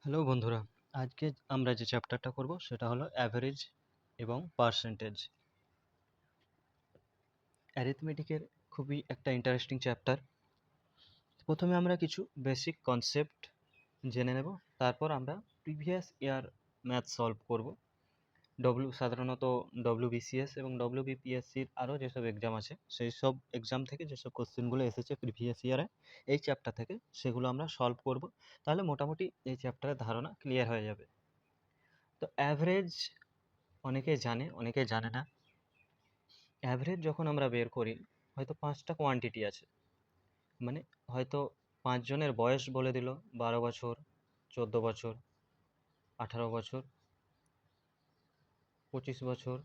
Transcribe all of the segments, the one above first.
Hello বন্ধুরা, আজকে আমরা যে চ্যাপ্টারটা করব সেটা হলো অ্যাভারেজ এবং পার্সেন্টেজ। অ্যারিথমেটিকের খুবই একটা ইন্টারেস্টিং চ্যাপ্টার। প্রথমে আমরা কিছু বেসিক কনসেপ্ট জেনে নেব, তারপর আমরা প্রিভিয়াস ইয়ার ম্যাথ সলভ করব। সাধারণত ডব্লিউবিসিএস এবং ডব্লিউবিপিএসসির আরও যেসব এক্সাম আছে সেই সব এক্সাম থেকে যেসব কোশ্চেনগুলো এসেছে প্রিভিয়াস ইয়ারে এই চ্যাপ্টার থেকে সেগুলো আমরা সলভ করব। তাহলে মোটামুটি এই চ্যাপ্টারের ধারণা ক্লিয়ার হয়ে যাবে। তো অ্যাভারেজ অনেকে জানে, অনেকে জানে না। অ্যাভারেজ যখন আমরা বের করি, হয়তো 5টা কোয়ান্টিটি আছে, মানে হয়তো 5 জনের বয়স বলে দিল 12 বছর, 14 বছর, 18 বছর, 25 বছর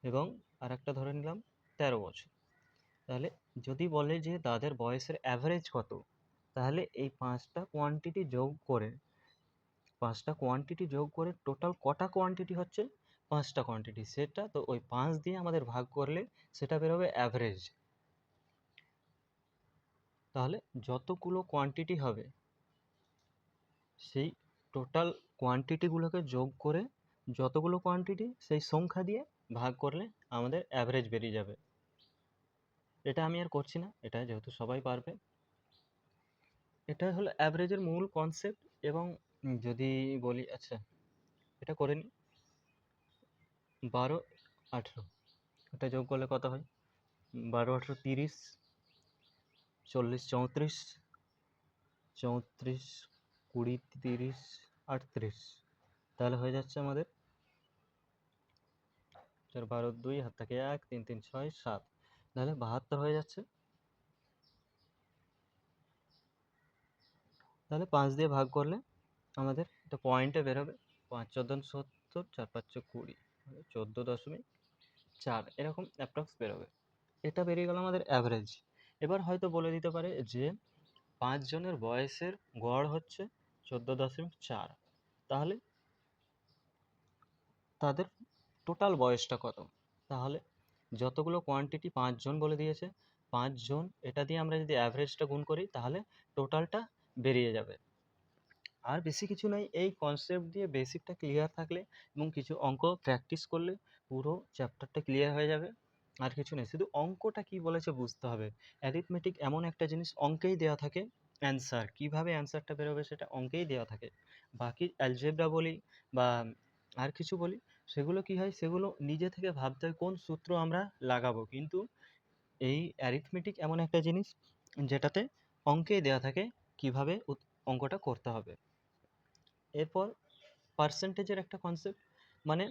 এবং আরেকটা ধরে নিলাম 13 বছর। তাহলে যদি বলে যে তাদের বয়সের অ্যাভারেজ কত, তাহলে এই 5টা কোয়ান্টিটি যোগ করে টোটাল কটা কোয়ান্টিটি হচ্ছে? 5টা কোয়ান্টিটি। সেটা তো ওই 5 দিয়ে আমাদের ভাগ করলে সেটা বেরোবে অ্যাভারেজ। তাহলে যতগুলো কোয়ান্টিটি হবে সেই টোটাল কোয়ান্টিটিগুলোকে যোগ করে যতগুলো কোয়ান্টিটি সেই সংখ্যা দিয়ে ভাগ করলে আমাদের অ্যাভারেজ বেরিয়ে যাবে। এটা আমি আর করছি না, এটা যেহেতু সবাই পারবে। এটা হলো অ্যাভারেজের মূল কনসেপ্ট। এবং যদি বলি, আচ্ছা এটা করে নিই, 12 18 এটা যোগ করলে কত হয়? 12 18 30, 40 34, 34 20 30 38। তাহলে হয়ে যাচ্ছে আমাদের 4 12 2 হাত থেকে 1 3 3 6 7, তাহলে 72 হয়ে যাচ্ছে। তাহলে 5 দিয়ে ভাগ করলে আমাদের এটা পয়েন্টে বেরোবে। 5 14 70, 4 5 20, 14.4 এরকম অ্যাপ্রক্স বেরোবে। এটা বেরিয়ে গেল আমাদের অ্যাভারেজ। এবার হয়তো বলে দিতে পারে যে 5 জনের বয়সের গড় হচ্ছে 14.4, তাহলে তাদের টোটাল বয়সটা কত? তাহলে যতগুলো কোয়ান্টিটি 5 জন বলে দিয়েছে, 5 জন এটা দিয়ে আমরা যদি অ্যাভারেজটা গুণ করি তাহলে টোটালটা বেরিয়ে যাবে। আর বেশি কিছু নাই, এই কনসেপ্ট দিয়ে বেসিকটা ক্লিয়ার থাকলে এবং কিছু অঙ্ক প্র্যাকটিস করলে পুরো চ্যাপ্টারটা ক্লিয়ার হয়ে যাবে। আর কিছু নেই, শুধু অঙ্কটা কি বলেছে বুঝতে হবে। অ্যারিথমেটিক এমন একটা জিনিস, অঙ্কেই দেওয়া থাকে অ্যান্সার, কীভাবে অ্যান্সারটা বেরোবে সেটা অঙ্কেই দেওয়া থাকে। বাকি অ্যালজেব্রা বলি বা আর কিছু বলি, সেগুলো কি হয়, সেগুলো নিজে থেকে ভাবতে হয় কোন সূত্র আমরা লাগাবো। কিন্তু এই অ্যারিথমেটিক এমন একটা জিনিস যেটাতে অঙ্কেই দেওয়া থাকে কিভাবে অঙ্কটা করতে হবে। এরপর পার্সেন্টেজের একটা কনসেপ্ট, মানে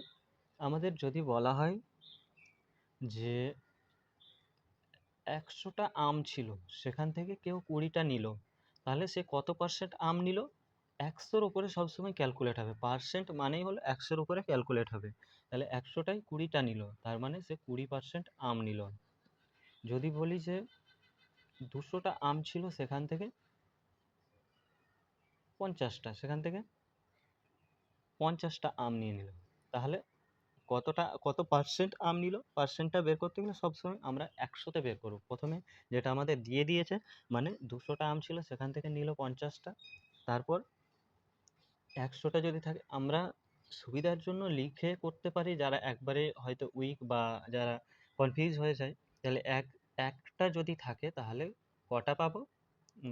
আমাদের যদি বলা হয় যে 100টা আম ছিল, সেখান থেকে কেউ 20টা নিল, তাহলে সে কত পার্সেন্ট আম নিল? 100-র উপরে সবসময় ক্যালকুলেট হবে। পার্সেন্ট মানেই হলো 100-র উপরে ক্যালকুলেট হবে। তাহলে 100টায় 20টা নিল, তার মানে সে 20% আম নিল। যদি বলি যে 200টা আম ছিল, সেখান থেকে 50টা, সেখান থেকে 50টা আম নিয়ে নিল, তাহলে কত পার্সেন্ট আম নিল? পার্সেন্টটা বের করতে গেলে সবসময় আমরা 100তে বের করব প্রথমে, যেটা আমাদের দিয়ে দিয়েছে। মানে 200টা আম ছিল, সেখান থেকে নিল 50টা। তারপর 100টা যদি থাকে, আমরা সুবিধার জন্য লিখে করতে পারি, যারা একবারে হয়তো উইক বা যারা কনফিউজ হয়ে যায়, তাহলে একটা যদি থাকে তাহলে কটা পাবো,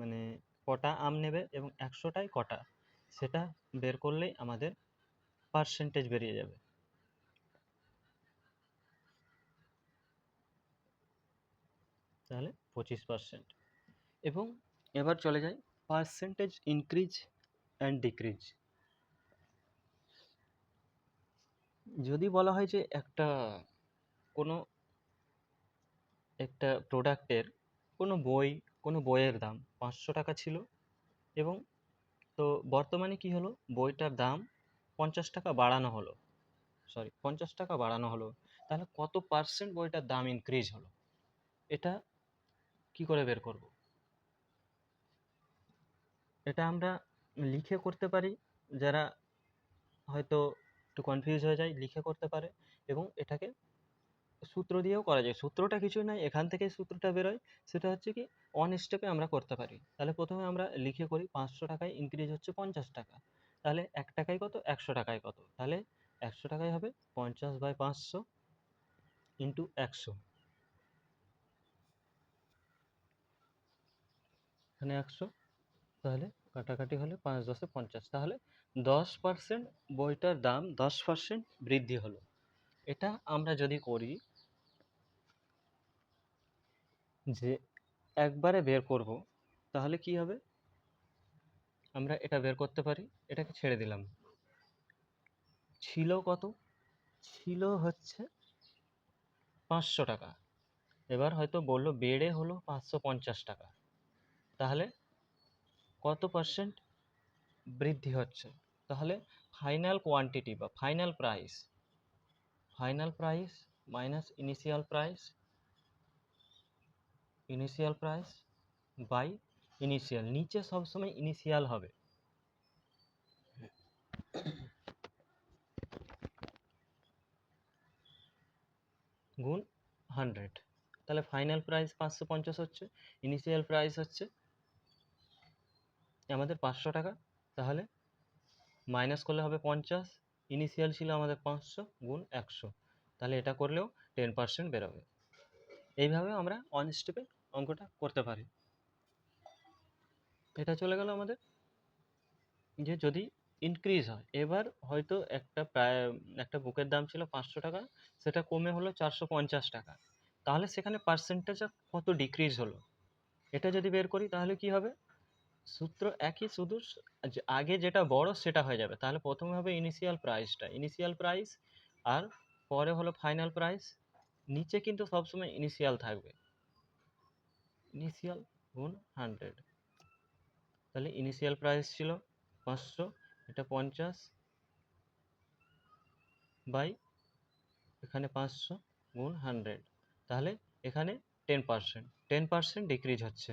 মানে কটা আম নেবে এবং 100টায় কটা, সেটা বের করলেই আমাদের পার্সেন্টেজ বেরিয়ে যাবে। তাহলে 25%। এবং এবার চলে যাই পার্সেন্টেজ ইনক্রিজ অ্যান্ড ডিক্রিজ। যদি বলা হয় যে কোনো একটা প্রোডাক্টের কোনো বইয়ের দাম 500 টাকা ছিল, এবং তো বর্তমানে কি হলো, বইটার দাম 50 টাকা বাড়ানো হলো, 50 টাকা বাড়ানো হলো, তাহলে কত পার্সেন্ট বইটার দাম ইনক্রিজ হলো? এটা কি করে বের করব? এটা আমরা লিখে করতে পারি, যারা হয়তো একটু কনফিউজ হয়ে যায় লিখে করতে পারে, এবং এটাকে সূত্র দিয়েও করা যায়। সূত্রটা কিছুই নয়, এখান থেকেই সূত্রটা বেরোয়। সেটা হচ্ছে কি, অন স্টেপে আমরা করতে পারি। তাহলে প্রথমে আমরা লিখে করি 500 টাকায় ইনক্রিজ হচ্ছে 50 টাকা, তাহলে 1 টাকায় কত, 100 টাকায় কত, তাহলে 100 টাকায় হবে 50/500 ইন্টু 100, এখানে 100, তাহলে কাটাকাটি হলে 5×10=50, তাহলে 10% বইটার দাম 10% বৃদ্ধি হলো। এটা আমরা যদি করি যে একবারে বের করব, তাহলে কি হবে, আমরা এটা বের করতে পারি, এটাকে ছেড়ে দিলাম। ছিল কত, ছিল হচ্ছে 500 টাকা, এবার হয়তো বললো বেড়ে হলো 550 টাকা, তাহলে কত পার্সেন্ট বৃদ্ধি হচ্ছে, তাহলে ফাইনাল কোয়ান্টিটি বা final price minus initial price by initial, নিচে সবসময় ইনিশিয়াল হবে, গুণ 100, তাহলে ফাইনাল প্রাইস 550 হচ্ছে, ইনিশিয়াল প্রাইস হচ্ছে আমাদের 500 টাকা, তাহলে মাইনাস করলে হবে 50, ইনিশিয়াল ছিল আমাদের 500 গুণ 100, তাহলে এটা করলেও 10% বেরোবে। এইভাবে আমরা অন স্টেপে অঙ্কটা করতে পারি। এটা চলে গেল আমাদের যে যদি ইনক্রিজ হয়, এবার হয়তো একটা বুকের দাম ছিল 500 টাকা, সেটা কমে হলো 450 টাকা, তাহলে সেখানে পার্সেন্টেজ কত ডিক্রিজ হলো, এটা যদি বের করি তাহলে কি হবে, সূত্র একই, শুধু আগে যেটা বড় সেটা হয়ে যাবে, তাহলে প্রথমে হবে ইনিশিয়াল প্রাইস আর পরে হলো ফাইনাল প্রাইস, নিচে কিন্তু সবসময় ইনিশিয়াল থাকবে, ইনিশিয়াল গুণ 100, তাহলে ইনিশিয়াল প্রাইস ছিল 500, এটা 50 বাই এখানে 500 গুণ 100, তাহলে এখানে 10% ডিক্রিজ হচ্ছে,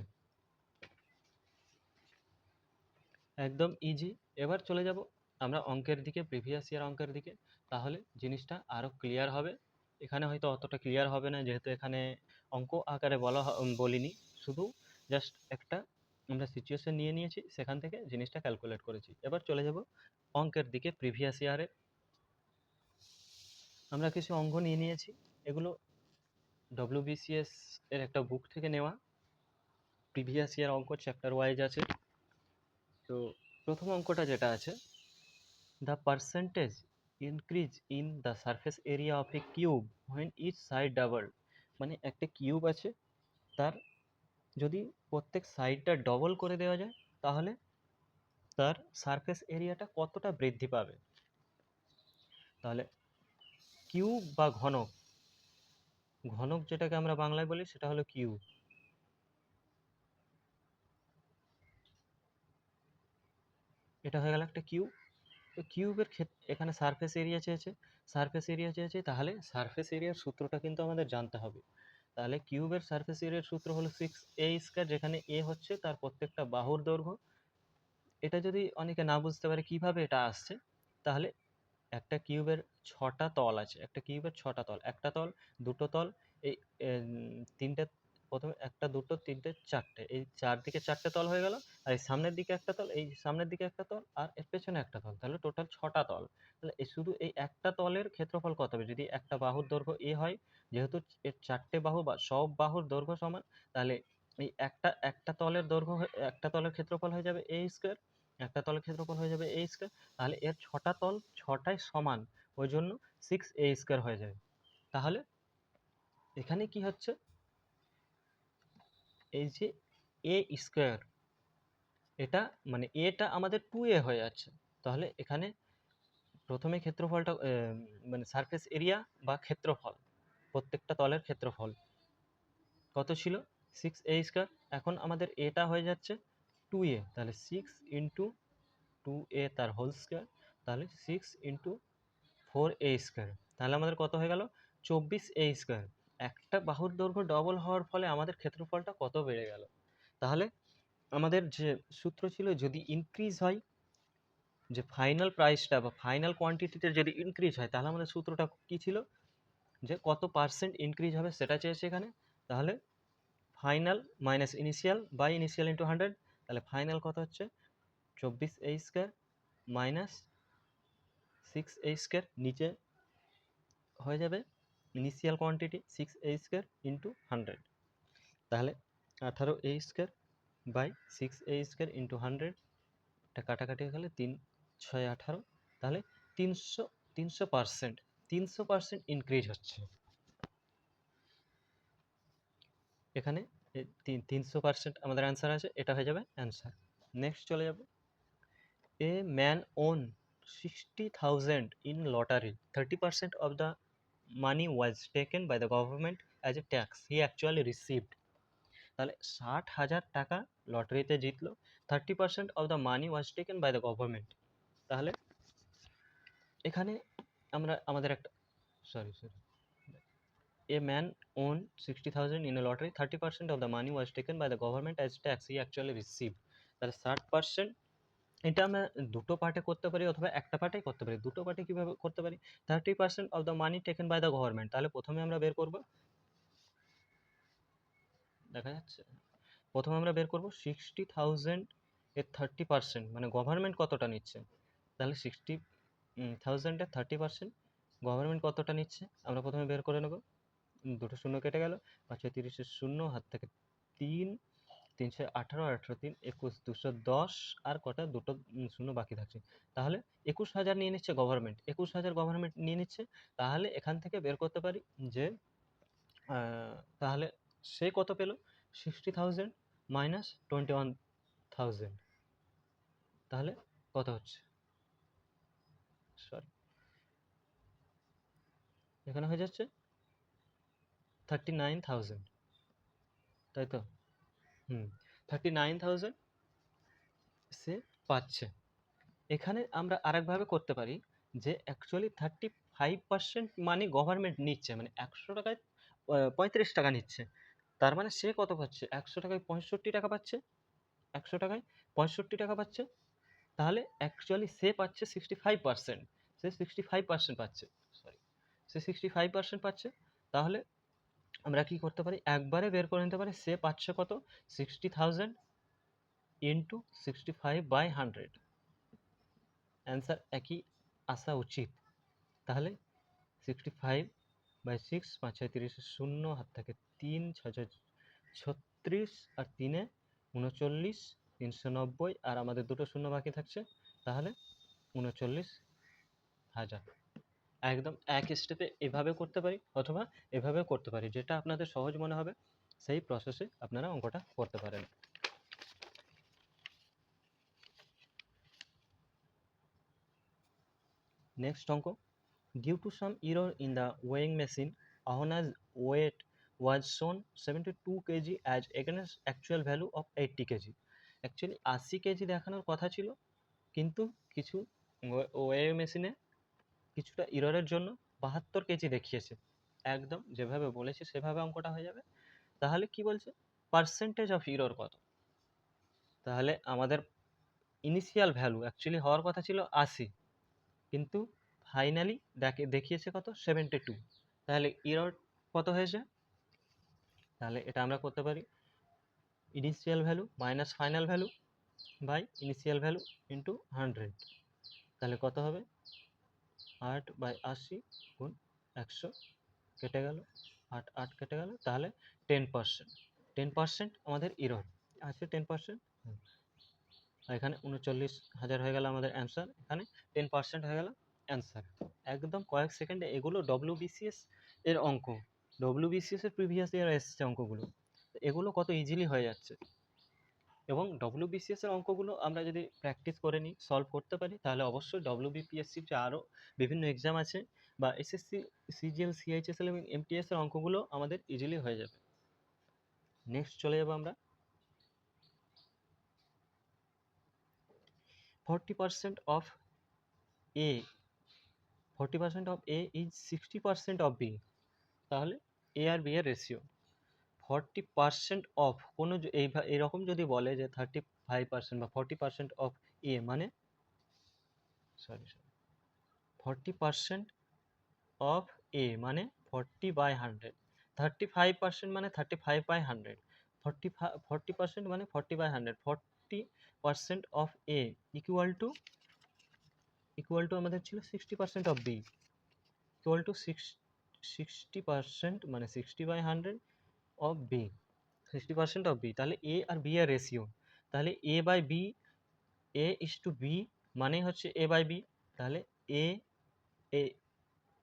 একদম ইজি। এবার চলে যাব আমরা অঙ্কের দিকে, প্রিভিয়াস ইয়ার অঙ্কের দিকে, তাহলে জিনিসটা আরও ক্লিয়ার হবে। এখানে হয়তো অতটা ক্লিয়ার হবে না, যেহেতু এখানে অঙ্ক আকারে বলিনি, শুধু জাস্ট একটা আমরা সিচুয়েশন নিয়ে নিয়েছি, সেখান থেকে জিনিসটা ক্যালকুলেট করেছি। এবার চলে যাব অঙ্কের দিকে, প্রিভিয়াস ইয়ারে আমরা কিছু অঙ্ক নিয়ে নিয়েছি, এগুলো WBCS এর একটা বুক থেকে নেওয়া, প্রিভিয়াস ইয়ার অঙ্ক চ্যাপ্টার ওয়াইজ আছে। তো প্রথম অঙ্কটা যেটা আছে, the percentage increase in the surface area of a cube when each side doubled, মানে একটা কিউব আছে, তার যদি প্রত্যেক সাইডটা ডবল করে দেওয়া যায়, তাহলে তার সারফেস এরিয়াটা কতটা বৃদ্ধি পাবে। তাহলে কিউব বা ঘনক, ঘনক যেটাকে আমরা বাংলায় বলি সেটা হলো কিউব, এটা হয়ে গেল একটা কিউব। তো কিউবের ক্ষেত্রে এখানে সারফেস এরিয়া চেয়েছে, তাহলে সারফেস এরিয়ার সূত্রটা কিন্তু আমাদের জানতে হবে। তাহলে কিউবের সারফেস এরিয়ার সূত্র হলো 6a², যেখানে এ হচ্ছে তার প্রত্যেকটা বাহুর দৈর্ঘ্য। এটা যদি অনেকে না বুঝতে পারে কিভাবে এটা আসছে, তাহলে একটা কিউবের 6টা তল আছে, একটা কিউবের 6টা তল, একটা তল, দুটো তল, এই তিনটে, প্রথমে একটা, দুটো, তিনটে, চারটে, এই চারদিকে 4টে তল হয়ে গেল, আর এই সামনের দিকে একটা তল, এই সামনের দিকে একটা তল, আর এর পেছনে একটা তল, তাহলে টোটাল 6টা তল। তাহলে এই শুধু এই একটা তলের ক্ষেত্রফল কত হবে, যদি একটা বাহুর দৈর্ঘ্য এ হয়, যেহেতু এর 4টে বাহু বা সব বাহুর দৈর্ঘ্য সমান, তাহলে এই একটা তলের দৈর্ঘ্য একটা তলের ক্ষেত্রফল হয়ে যাবে a², একটা তলের ক্ষেত্রফল হয়ে যাবে a², তাহলে এর 6টা তল 6টাই সমান, ওই জন্য 6a² হয়ে যাবে। তাহলে এখানে কি হচ্ছে, এই যে a², এটা মানে এটা আমাদের 2a হয়ে যাচ্ছে, তাহলে এখানে প্রথমে ক্ষেত্রফলটা মানে সারফেস এরিয়া বা ক্ষেত্রফল, প্রত্যেকটা তলের ক্ষেত্রফল কত ছিল, 6a², এখন আমাদের এটা হয়ে যাচ্ছে 2a, তাহলে 6 × 2a তার হোল স্কোয়ার, তাহলে 6 × 4a², তাহলে আমাদের কত হয়ে গেল, 24a²। একটা বাহুর দৈর্ঘ্য ডবল হওয়ার ফলে আমাদের ক্ষেত্রফলটা কত বেড়ে গেল। তাহলে আমাদের যে সূত্র ছিল, যদি ইনক্রিজ হয়, যে ফাইনাল প্রাইসটা বা ফাইনাল কোয়ান্টিটিতে যদি ইনক্রিজ হয়, তাহলে আমাদের সূত্রটা কি ছিল, যে কত পার্সেন্ট ইনক্রিজ হবে সেটা চেয়েছে এখানে, তাহলে final minus initial by initial into 100, তাহলে ফাইনাল কত হচ্ছে 24a² মাইনাস 6a² নিচে হয়ে যাবে ইনিশিয়াল কোয়ান্টিটি 6a² ইন্টু 100, তাহলে 18a² বাই 6a² ইন্টু 100, এটা কাটাকাটি হয়ে গেলে 3 6 18, তাহলে 300% 300% ইনক্রিজ হচ্ছে এখানে। 300% আমাদের অ্যান্সার আছে, এটা হয়ে যাবে অ্যান্সার। নেক্সট চলে যাব, a man won 60,000 in lottery, 30% of the money was taken by the government as a tax he actually received। তাহলে 60,000 টাকা লটারিতে জিতলো, 30% of the money was taken by the government। তাহলে এখানে আমরা আমাদের একটা sorry a man owned 60,000 in a lottery, 30% of the money was taken by the government as tax he actually received। তাহলে 60%, এটা আমরা দুটো পার্টে করতে পারি অথবা একটা পার্টেই করতে পারি। দুটো পার্টে কিভাবে করতে পারি, 30% of the money taken by the government, তাহলে প্রথমে আমরা বের করব, দেখা যাচ্ছে, প্রথমে আমরা বের করব 60,000 এর 30%, মানে গভর্নমেন্ট কতটা নিচ্ছে। তাহলে 60,000 এর 30% গভর্নমেন্ট কতটা নিচ্ছে আমরা প্রথমে বের করে নেব। দুটো শূন্য কেটে গেল, 5 30 শূন্য, হাত থেকে 3, 3 18, 18 3 21, 210, আর কটা দুটো শূন্য বাকি থাকছে। তাহলে 21,000 নিয়ে নিচ্ছে গভর্নমেন্ট, 21,000 গভর্নমেন্ট নিয়ে নিচ্ছে। তাহলে এখান থেকে বের করতে পারি যে তাহলে সে কত পেল, 60,000 মাইনাস 21,000, তাহলে কত হচ্ছে, সরি এখানে হয়ে যাচ্ছে 39,000, তাই তো? 39,000 সে পাচ্ছে। এখানে আমরা আরেকভাবে করতে পারি যে অ্যাকচুয়ালি 35% মানি গভর্নমেন্ট নিচ্ছে, মানে 100 টাকায় 35 টাকা নিচ্ছে। তার মানে সে কত পাচ্ছে, 100 টাকায় 65 টাকা পাচ্ছে, 100 টাকায় 65 টাকা পাচ্ছে। তাহলে অ্যাকচুয়ালি সে পাচ্ছে 65%, সে 65% পাচ্ছে, সরি সে 65% পাচ্ছে। তাহলে আমরা কি করতে পারি, একবারে বের করে নিতে পারি সে পাচ্ছে কত, 60,000 ইন্টু 65/100, অ্যান্সার একই আসা উচিত। তাহলে 65/6, 5 6 30 শূন্য, হাত থেকে 3 6 6 36, আর 3 39, 390, আর আমাদের দুটো শূন্য বাকি থাকছে, তাহলে 39,000। একদম এক স্টেপে এভাবে করতে পারি অথবা এভাবে করতে পারি, যেটা আপনাদের সহজ মনে হবে সেই প্রসেসে আপনারা অঙ্কটা করতে পারেন। নেক্সট অঙ্ক, due to some error in the weighing machine, Ahona's weight was shown 72 kg as against actual value of 80 kg। Actually 80 KG দেখানোর কথা ছিল, কিন্তু কিছু ওয়ে মেশিনে কিছুটা ইররের জন্য 72 কেজি দেখিয়েছে। একদম যেভাবে বলেছে সেভাবে অঙ্কটা হয়ে যাবে। তাহলে কি বলছে, পার্সেন্টেজ অফ ইরর কত। তাহলে আমাদের ইনিশিয়াল ভ্যালু অ্যাকচুয়ালি হওয়ার কথা ছিল 80, কিন্তু ফাইনালি দেখিয়েছে কত, 72। তাহলে ইরর কত হয়েছে, তাহলে এটা আমরা করতে পারি initial value minus final value by initial value into 100। তাহলে কত হবে, 8/80 গুণ 100, কেটে গেল 8 8 কেটে গেল, তাহলে 10%, 10% আমাদের ইরর আছে, 10%। এখানে 39,000 হয়ে গেল আমাদের অ্যান্সার, এখানে 10% হয়ে গেল অ্যান্সার। একদম কয়েক সেকেন্ডে এগুলো ডব্লিউবিসিএস এর অঙ্ক, ডব্লিউবিসিএস এর প্রিভিয়াস ইয়ার এসছে অঙ্কগুলো, এগুলো কত ইজিলি হয়ে যাচ্ছে। এবং ডব্লিউবিসিএস এর অঙ্কগুলো আমরা যদি প্র্যাকটিস করে নিই, সলভ করতে পারি, তাহলে অবশ্যই ডব্লিউবিপিএসসির যে আরও বিভিন্ন এক্সাম আছে বা এসএসসি সিজিএল সিএইচএসএল এবং এমটিএস এর অঙ্কগুলো আমাদের ইজিলি হয়ে যাবে। নেক্সট চলে যাবো আমরা, 40% of A, 40% of A is 60% of B। তাহলে A আর B এর রেশিও 40% অফ কোনো এইরকম যদি বলে যে 35% বা 40% অফ A, মানে সরি 40% অফ A মানে 40/100, 35% মানে 35/100, 40% মানে 40/100, 40% of A equal to equal to আমাদের ছিল 60% অফ বি, ইকুয়াল টু 60% মানে 60/100 অফ বি, 60% অফ বি। তাহলে এ আর বি এর রেশিও, তাহলে A by B, A is to B মানে হচ্ছে এ বাই বি। তাহলে এ এ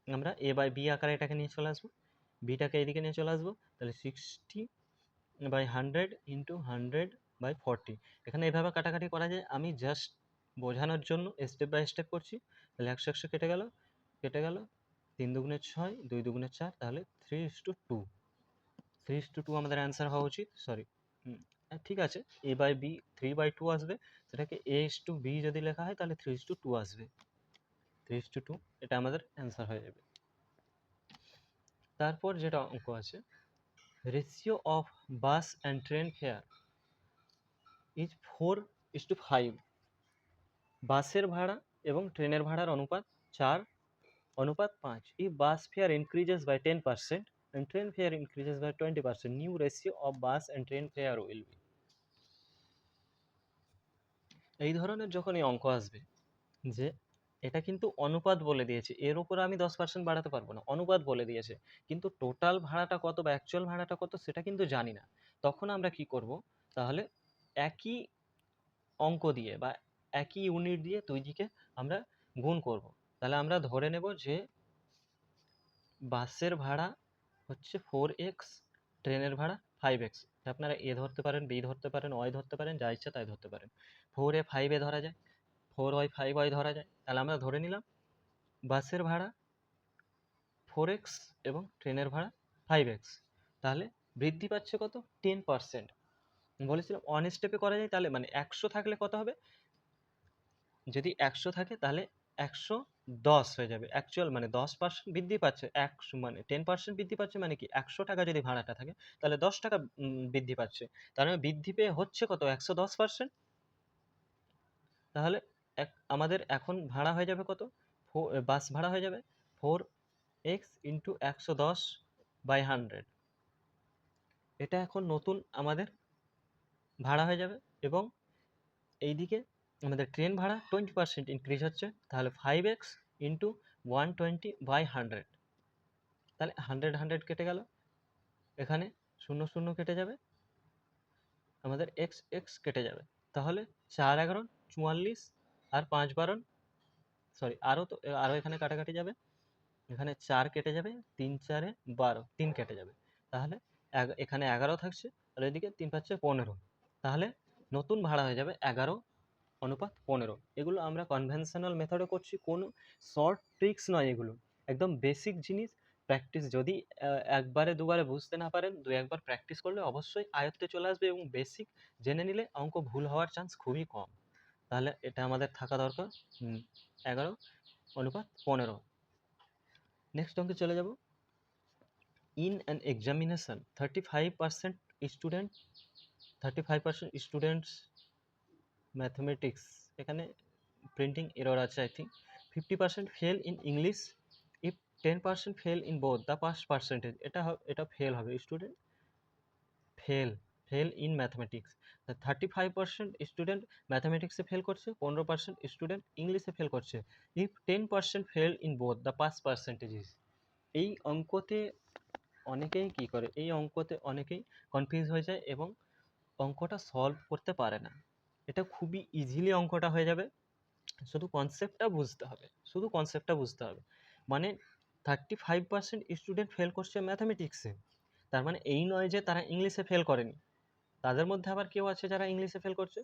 আমরা এ বাই বি আকারে এটাকে নিয়ে চলে আসবো, বিটাকে এদিকে নিয়ে চলে আসবো। তাহলে 60/100 ইন্টু 100/40। এখানে এভাবে কাটাকাটি করা যায়, আমি জাস্ট বোঝানোর জন্য স্টেপ বাই স্টেপ করছি। তাহলে 100 কেটে গেল, কেটে গেল, 3 দুগুণে 6, 2 দুগুণে 4, তাহলে 3:2, 3:2 আমাদের অ্যান্সার হওয়া উচিত। সরি, ঠিক আছে, এ বাই বি 3/2 আসবে, সেটাকে এ ইস টু বি যদি লেখা হয় তাহলে 3:2 আসবে, 3:2 এটা আমাদের অ্যান্সার হয়ে যাবে। তারপর যেটা অঙ্ক আছে, ratio of bus and train fair is 4:5। বাসের ভাড়া এবং ট্রেনের ভাড়ার অনুপাত 4:5। if bus fare increases by 10% and train fare increases by 20%, new ratio of bus and train fare will be। এই ধরনের যখন এই অঙ্ক আসবে, যে এটা কিন্তু অনুপাত বলে দিয়েছে, এর উপর আমি 10% বাড়াতে পারবো না, অনুপাত বলে দিয়েছে, কিন্তু টোটাল ভাড়াটা কত বা অ্যাকচুয়াল ভাড়াটা কত সেটা কিন্তু জানি না। তখন আমরা কি করব, তাহলে একই অঙ্ক দিয়ে বা একই ইউনিট দিয়ে দুই দিকে আমরা গুণ করব। তাহলে আমরা ধরে নেব যে বাসের ভাড়া হচ্ছে 4x, ট্রেনের ভাড়া 5x। আপনারা এ ধরতে পারেন, বি ধরতে পারেন, ওয়াই ধরতে পারেন, যা ইচ্ছা তাই ধরতে পারেন। 4 এ 5 এ ধরা যায়, 4y 5y ধরা যায়। তাহলে আমরা ধরে নিলাম বাসের ভাড়া 4x এবং ট্রেনের ভাড়া 5x। তাহলে বৃদ্ধি পাচ্ছে কত, 10%। বলেছিলাম অন স্টেপে করা যায়, তাহলে মানে 100 থাকলে কত হবে, যদি 100 থাকে তাহলে 110 হয়ে যাবে। অ্যাকচুয়াল মানে 10% বৃদ্ধি পাচ্ছে, 100 মানে 10% বৃদ্ধি পাচ্ছে, মানে কি 100 টাকা যদি ভাড়াটা থাকে তাহলে 10 টাকা বৃদ্ধি পাচ্ছে, তার মানে বৃদ্ধি পেয়ে হচ্ছে কত, 110%। তাহলে আমাদের এখন ভাড়া হয়ে যাবে কত, বাস ভাড়া হয়ে যাবে 4x ইন্টু 110/100। এটা এখন নতুন আমাদের ভাড়া হয়ে যাবে। এবং এইদিকে আমাদের ট্রেন ভাড়া 20% ইনক্রিজ হচ্ছে, তাহলে 5x ইন্টু 120/100। তাহলে 100 100 কেটে গেল, এখানে 0 0 কেটে যাবে, আমাদের এক্স এক্স কেটে যাবে। তাহলে 4 11 44 আর 5 12, সরি আরও এখানে কাটাকাটি যাবে, এখানে 4 কেটে যাবে, 3 4 12, 3 কেটে যাবে। তাহলে এখানে 11 থাকছে, আর এদিকে 3 5 15। তাহলে নতুন ভাড়া হয়ে যাবে 11:15। এগুলো আমরা কনভেনশনাল মেথডে করছি, কোনো শর্ট ট্রিক্স নয়, এগুলো একদম বেসিক জিনিস। প্র্যাকটিস যদি একবারে দুবারে বুঝতে না পারেন, দু একবার প্র্যাকটিস করলে অবশ্যই আয়ত্তে চলে আসবে, এবং বেসিক জেনে নিলে অঙ্ক ভুল হওয়ার চান্স খুবই কম। তাহলে এটা আমাদের থাকা দরকার 11:15। নেক্সট অঙ্কে চলে যাব। In an examination 35% students mathematics, এখানে প্রিন্টিং এরর আছে I think. 50% fail in English, if 10% fail in both the pass percentage. এটা ফেল হবে, student fail in mathematics. 35% student ম্যাথমেটিক্সে ফেল করছে, 15% স্টুডেন্ট ইংলিশে ফেল করছে, if 10% fail in both the pass percentages. এই অঙ্কতে অনেকেই কি করে, এই অঙ্কতে অনেকেই কনফিউজ হয়ে যায় এবং অঙ্কটা সলভ করতে পারে না। এটা খুবই ইজিলি অঙ্কটা হয়ে যাবে, শুধু কনসেপ্টটা বুঝতে হবে, শুধু কনসেপ্টটা বুঝতে হবে। মানে 35% স্টুডেন্ট ফেল করছে ম্যাথামেটিক্সে, তার মানে এই নয় যে তারা ইংলিশে ফেল করেনি, তাদের মধ্যে আবার কেউ আছে যারা ইংলিশে ফেল করছে।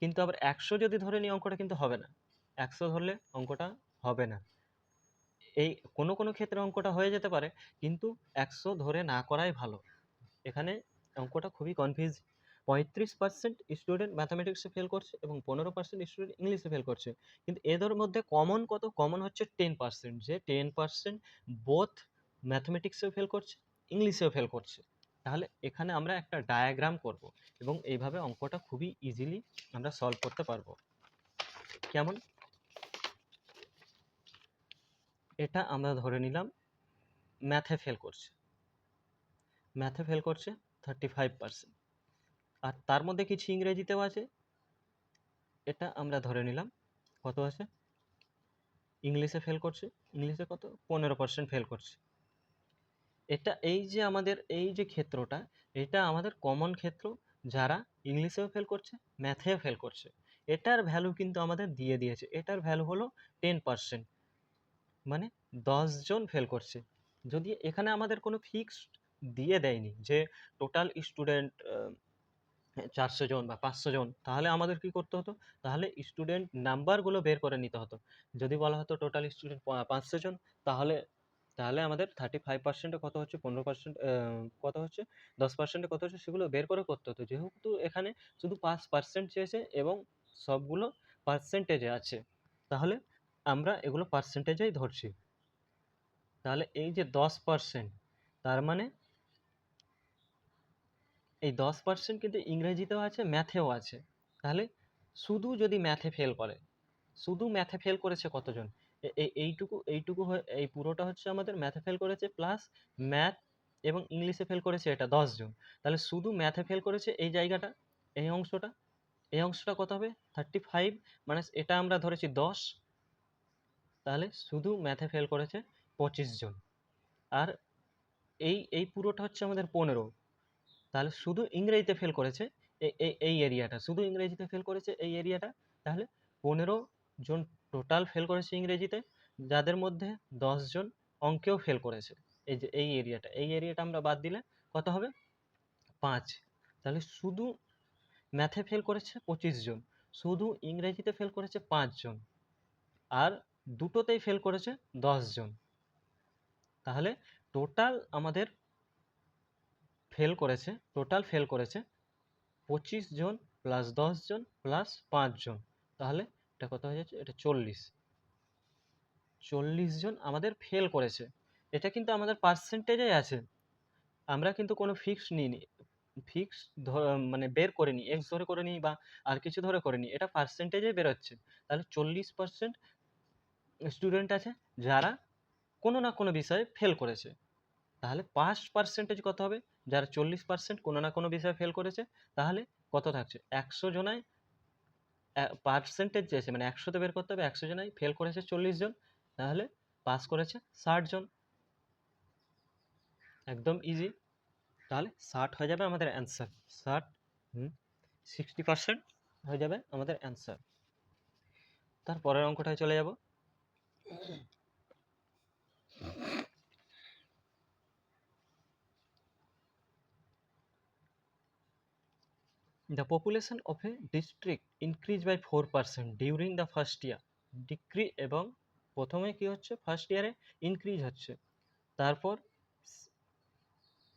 কিন্তু আবার 100 যদি ধরে নিই অঙ্কটা কিন্তু হবে না, 100 ধরলে অঙ্কটা হবে না। এই কোনো কোনো ক্ষেত্রে অঙ্কটা হয়ে যেতে পারে, কিন্তু 100 ধরে না করাই ভালো। এখানে অঙ্কটা খুবই কনফিউজ। 35% স্টুডেন্ট ম্যাথামেটিক্সে ফেল করছে এবং 15% স্টুডেন্ট ইংলিশে ফেল করছে, কিন্তু এদের মধ্যে কমন কত, কমন হচ্ছে 10%, যে 10% বোথ ম্যাথমেটিক্সেও ফেল করছে, ইংলিশেও ফেল করছে। তাহলে এখানে আমরা একটা ডায়াগ্রাম করব এবং এইভাবে অঙ্কটা খুবই ইজিলি আমরা সলভ করতে পারবো। কেমন, এটা আমরা ধরে নিলাম ম্যাথে ফেল করছে, ম্যাথে ফেল করছে 35%, আর তার মধ্যে কিছু ইংরেজিতেও আছে, এটা আমরা ধরে নিলাম কত আছে ইংলিশে ফেল করছে, ইংলিশে কত 15% ফেল করছে। এটা এই যে আমাদের এই যে ক্ষেত্রটা, এটা আমাদের কমন ক্ষেত্র, যারা ইংলিশেও ফেল করছে, ম্যাথেও ফেল করছে। এটার ভ্যালু কিন্তু আমাদের দিয়ে দিয়েছে, এটার ভ্যালু হলো 10%, মানে 10 জন ফেল করছে। যদি এখানে আমাদের কোনো ফিক্সড দিয়ে দেয়নি যে টোটাল স্টুডেন্ট 400 জন বা 500 জন, তাহলে আমাদের কি করতে হতো, তাহলে স্টুডেন্ট নাম্বারগুলো বের করে নিতে হতো। যদি বলা হতো টোটাল স্টুডেন্ট 500 জন, তাহলে তাহলে আমাদের 35%-এ কত হচ্ছে, 15% কত হচ্ছে, 10%-এ কত হচ্ছে, সেগুলো বের করে করতে হতো। যেহেতু এখানে শুধু 5% চেয়েছে এবং সবগুলো পার্সেন্টেজে আছে, তাহলে আমরা এগুলো পার্সেন্টেজেই ধরছি। তাহলে এই যে 10%, তার মানে এই 10% কিন্তু ইংরেজিতেও আছে, ম্যাথেও আছে। তাহলে শুধু যদি ম্যাথে ফেল করে, শুধু ম্যাথে ফেল করেছে কতজন, এইটুকু এই পুরোটা হচ্ছে আমাদের ম্যাথে ফেল করেছে, প্লাস ম্যাথ এবং ইংলিশে ফেল করেছে এটা 10 জন। তাহলে শুধু ম্যাথে ফেল করেছে এই জায়গাটা, এই অংশটা, এই অংশটা কত হবে, 35, মানে এটা আমরা ধরেছি 10। তাহলে শুধু ম্যাথে ফেল করেছে 25 জন। আর এই এই পুরোটা হচ্ছে আমাদের 15। তাহলে শুধু ইংরেজিতে ফেল করেছে এই এরিয়াটা, শুধু ইংরেজিতে ফেল করেছে এই এরিয়াটা। তাহলে 15 জন টোটাল ফেল করেছে ইংরেজিতে, যাদের মধ্যে 10 জন অঙ্কেও ফেল করেছে। এই যে এই এরিয়াটা আমরা বাদ দিলে কত হবে, 5। তাহলে শুধু ম্যাথে ফেল করেছে 25 জন, শুধু ইংরেজিতে ফেল করেছে 5 জন, আর দুটোতেই ফেল করেছে 10 জন। তাহলে টোটাল আমাদের টোটাল ফেল করেছে 25 জন প্লাস 10 জন প্লাস 5 জন। তাহলে এটা কত হয়ে যাচ্ছে, এটা 40 জন আমাদের ফেল করেছে। এটা কিন্তু আমাদের পার্সেন্টেজে আছে, আমরা কিন্তু কোনো ফিক্স নিইনি, ফিক্স মানে বের করিনি, এক্স ধরে করে নিই বা আর কিছু ধরে করে নিই, এটা পার্সেন্টেজে বেরোচ্ছে। তাহলে 40% স্টুডেন্ট আছে যারা কোনো না কোনো বিষয়ে ফেল করেছে। তাহলে পাস পার্সেন্টেজ কত হবে, যারা 40% কোনো না কোনো বিষয়ে ফেল করেছে, তাহলে কত থাকছে, 100 জনায় পার্সেন্টেজ চেয়েছে, মানে 100তে বের করতে হবে, 100 জনায় ফেল করেছে 40 জন, তাহলে পাস করেছে 60 জন। একদম ইজি। তাহলে 60 হয়ে যাবে আমাদের অ্যান্সার, 60, 60% হয়ে যাবে আমাদের অ্যান্সার। তারপরের অঙ্কটায় চলে যাব। The population of a district increased by 4% during the first year. এবং প্রথমে কি হচ্ছে, ফার্স্ট ইয়ারে ইনক্রিজ হচ্ছে, তারপর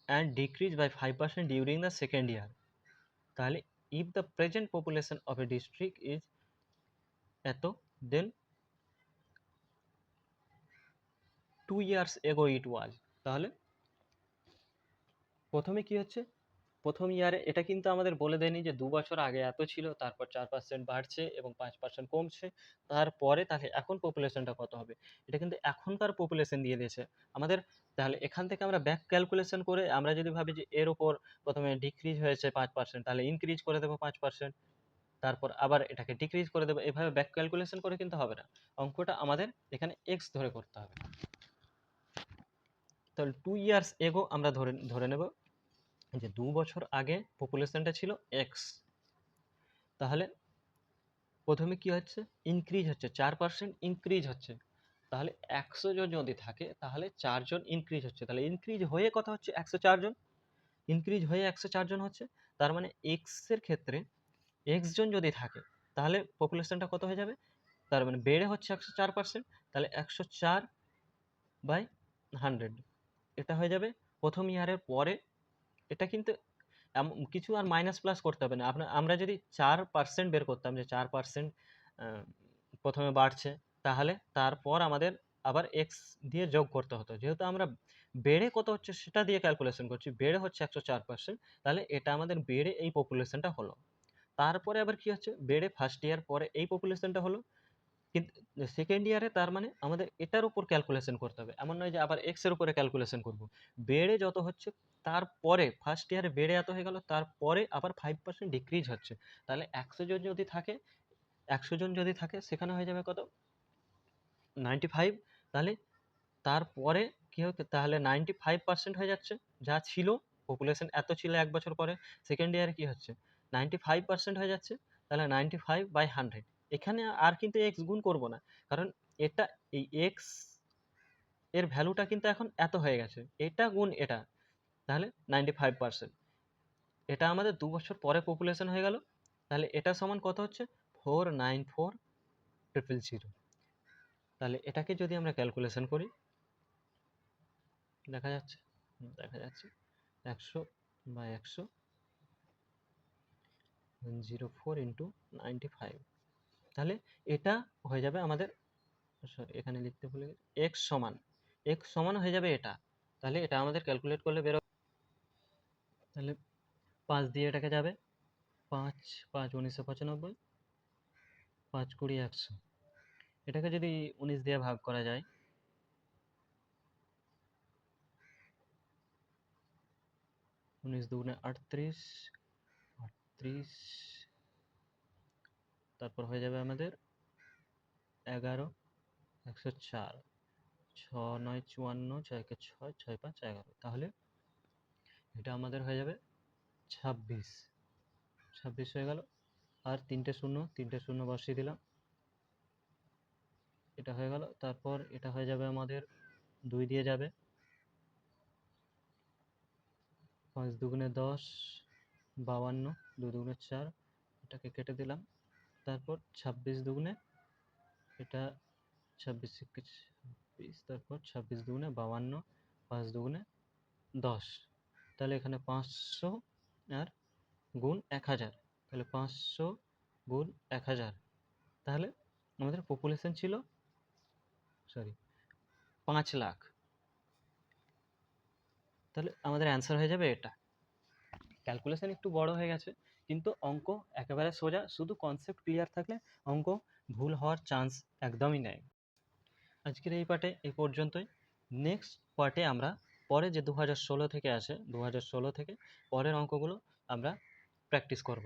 and decrease by 5% during the second year. তাহলে if the present population of a district is এত, then 2 years ago it was. তাহলে প্রথমে কি হচ্ছে, প্রথম ইয়ারে এটা কিন্তু আমাদের বলে দেয়নি যে 2 বছর আগে এত ছিল, তারপর 4% বাড়ছে এবং 5% কমছে, তারপরে তাহলে এখন পপুলেশনটা কত হবে, এটা কিন্তু এখনকার পপুলেশন দিয়ে দিয়েছে আমাদের। তাহলে এখান থেকে আমরা ব্যাক ক্যালকুলেশন করে আমরা যদি ভাবি যে এর ওপর প্রথমে ডিক্রিজ হয়েছে 5%, তাহলে ইনক্রিজ করে দেবো 5%, তারপর আবার এটাকে ডিক্রিজ করে দেবো, এভাবে ব্যাক ক্যালকুলেশন করে কিন্তু হবে না, অঙ্কটা আমাদের এখানে এক্স ধরে করতে হবে। তাহলে 2 ইয়ার্স এগো আমরা ধরে ধরে নেব যে 2 বছর আগে পপুলেশনটা ছিল এক্স। তাহলে প্রথমে কি হচ্ছে, ইনক্রিজ হচ্ছে, 4% ইনক্রিজ হচ্ছে। তাহলে 100 জন যদি থাকে, তাহলে 4 জন ইনক্রিজ হচ্ছে, তাহলে ইনক্রিজ হয়ে কত হচ্ছে, 104 জন, ইনক্রিজ হয়ে 104 জন হচ্ছে। তার মানে এক্স এর ক্ষেত্রে এক্স জন যদি থাকে, তাহলে পপুলেশনটা কত হয়ে যাবে, তার মানে বেড়ে হচ্ছে 104%, তাহলে 104/100, এটা হয়ে যাবে প্রথম ইয়ারের পরে। এটা কিন্তু কিছু আর মাইনাস প্লাস করতে হবে না, আমরা যদি 4% বের করতাম, যে 4% প্রথমে বাড়ছে, তাহলে তারপর আমাদের আবার এক্স দিয়ে যোগ করতে হতো। যেহেতু আমরা বেড়ে কত হচ্ছে সেটা দিয়ে ক্যালকুলেশন করছি, বেড়ে হচ্ছে 104%, তাহলে এটা আমাদের বেড়ে এই পপুলেশনটা হলো। তারপরে আবার কি হচ্ছে, বেড়ে ফার্স্ট ইয়ার পরে এই পপুলেশনটা হলো, কিন্তু সেকেন্ড ইয়ারে তার মানে আমাদের এটার উপর ক্যালকুলেশন করতে হবে, এমন নয় যে আবার এক্স এর উপরে ক্যালকুলেশন করব। বেড়ে যত হচ্ছে, তারপরে ফার্স্ট ইয়ারে বেড়ে এত হয়ে গেল, তারপরে আবার 5% ডিক্রিজ হচ্ছে। তাহলে 100 জন যদি থাকে, সেখানে হয়ে যাবে কত, 95, তাহলে তারপরে কী হতো, তাহলে 95% হয়ে যাচ্ছে যা ছিল, পপুলেশন এত ছিল এক বছর পরে সেকেন্ড ইয়ারে কী হচ্ছে 95% হয়ে যাচ্ছে, তাহলে 95/100। এখানে আর কিন্তু এক্স গুণ করব না, কারণ এটা এই এক্স এর ভ্যালুটা কিন্তু এখন এত হয়ে গেছে, এটা গুণ এটা, তাহলে 95%। এটা আমাদের 2 বছর পরে পপুলেশন হয়ে গেল, তাহলে এটা সমান কত হচ্ছে 494000। তাহলে এটাকে যদি আমরা ক্যালকুলেশন করি, দেখা যাচ্ছে 100/100 04 ইন্টু 95, তাহলে এটা হয়ে যাবে আমাদের, সরি এখানে লিখতে ভুলে গেছি, এক্স সমান হয়ে যাবে এটা। তাহলে এটা আমাদের ক্যালকুলেট করলে বেরো, তাহলে 5 দিয়ে এটাকে যাবে, 5 5 1995, 5 20 100। এটাকে যদি 19 দিয়ে ভাগ করা যায়, 19 দুগুণে 38, 38, তারপর হয়ে যাবে আমাদের 11, 104, 6 9 54, 6 কে 6, 6 5 11। তাহলে এটা আমাদের হয়ে যাবে 26 হয়ে গেল। আর 3টে শূন্য বসিয়ে দিলাম, এটা হয়ে গেল। তারপর এটা হয়ে যাবে আমাদের 2 দিয়ে যাবে, 5 দুগুণে 10, 52, 2 দুগুণে 4, এটাকে কেটে দিলাম। তারপর 26 দুগুণে, এটা 26 26, তারপর 26 দুগুণে 52, 5 দুগুণে 10, তাহলে এখানে 500 আর গুণ 1000, তাহলে 500 গুণ 1000, তাহলে আমাদের পপুলেশন ছিল 5 লাখ। তাহলে আমাদের অ্যান্সার হয়ে যাবে এটা। ক্যালকুলেশন একটু বড় হয়ে গেছে, কিন্তু অঙ্ক একেবারে সোজা, শুধু কনসেপ্ট ক্লিয়ার থাকলে অঙ্ক ভুল হওয়ার চান্স একদমই নেই। আজকের এই পার্টে এই পর্যন্তই। নেক্সট পার্টে আমরা পরে যে 2016 থেকে আসে, 2016 থেকে পরের অঙ্কগুলো আমরা প্র্যাকটিস করব।